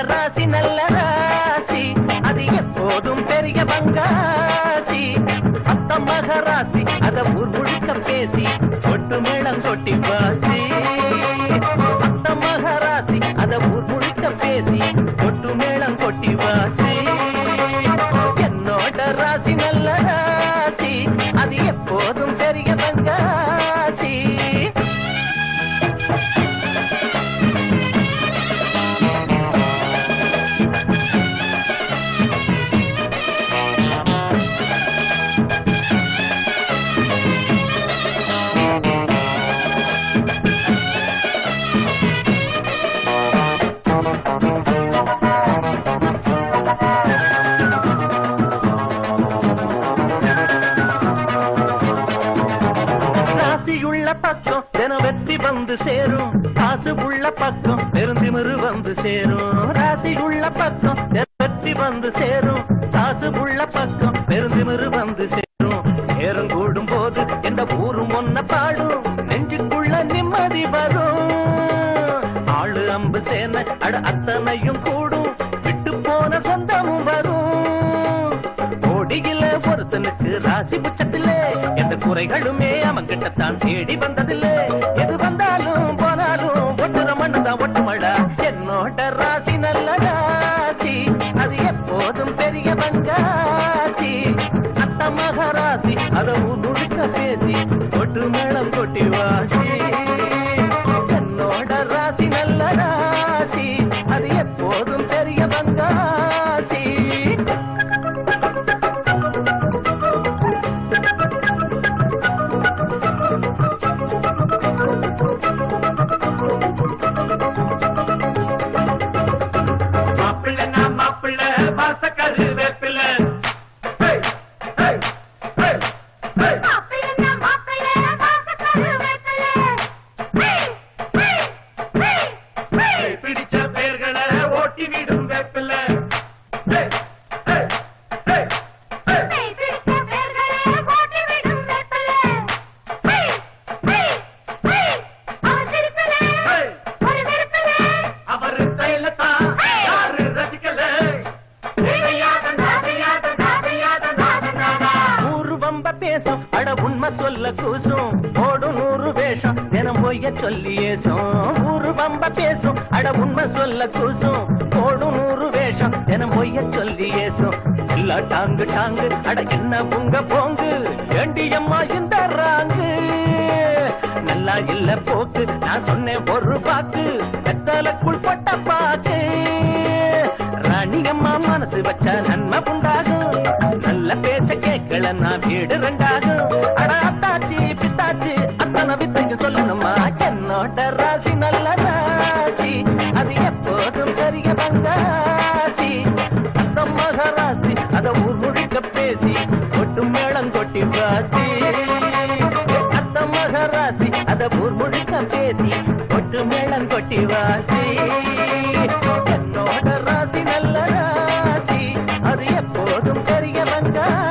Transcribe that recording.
ராசி நல்ல ராசி அது எப்போதும் பெரிய பங்காசி அத்த மகராசி அத ஊர் முழுக்க பேசி சொட்டு மேளம் சொட்டி பாசி அத்த மகராசி அத ஊர் முழுக்க பேசி சொட்டு மேளம் கொட்டி வாசி என்னோட ராசி நல்ல ராசி அது எப்போதும் பெரிய பங்காசி பக்கம் தினம் வெற்றி வந்து சேரும் காசு உள்ள பக்கம் பெருந்திமிரு வந்து சேரும் ராசி உள்ள பக்கம் வெற்றி வந்து சேரும் காசு உள்ள பக்கம் பெருந்திமிரு வந்து சேரும் சேரும் கூடும் போது எந்த ஊரும் ஒன்ன பாடும் நெஞ்சுக்குள்ள நிம்மதி வரும் ஆளு அம்பு சேன அட அத்தனையும் கூடும் விட்டு போன சொந்தமும் வரும் கோடியில ஒருத்தனுக்கு ராசி புச்சத்திலே எந்த குறைகளுமே அவங்கிட்டத்தான் தேடி வந்ததில்லை எது வந்தாலும் போனாலும் ஒட்டுற மண்ணுதான் ஒட்டுமழா என்னோட ராசி நல்ல ராசி அது எப்போதும் பெரிய பங்காசி அத்த மகராசி அத முழுக்க பேசி கொட்டு மேளம் கொட்டி வாசி என்னோட ராசி நல்ல ராசி அது எப்போதும் பெரிய பங்காசி சொல்ல கூசும் ஓடும் 100 வேஷம் தினம் பொய்ய சொல்லி ஏசும் ஊரு பம்ப பேசும் அட உண்மை சொல்ல கூசும் ஓடும் 100 வேஷம் தினம் பொய்ய சொல்லி ஏசும் இல்ல டாங்கு டாங்கு அட என்ன புங்க போங்கு ஏண்டியம்மா இந்த ராங்கு நல்லா இல்ல போக்கு நான் சொன்னேன் ஒரு பாக்கு வெத்தலைக்குள் பொட்ட பாக்கு ராணியம்மா மனசு வச்ச நன்மை உண்டாகும் நல்ல பேச்ச கேட்கல நான் வீடு ரெண்டாகும் அட அத்தாச்சி பித்தாச்சி அத்தனை வித்தையும் சொல்லணுமா என்னோட ராசி நல்ல ராசி அது எப்போதும் பெரிய பங்காசி அத்த மகராசி அத ஊர் முழுக்க பேசி கொட்டு மேளம் கொட்டி வாசி அத்த மகராசி அத ஊர் முழுக்க பேசி கொட்டு மேளம் கொட்டி வாசி என்னோட ராசி நல்ல ராசி அது எப்போதும் பெரிய பங்காசி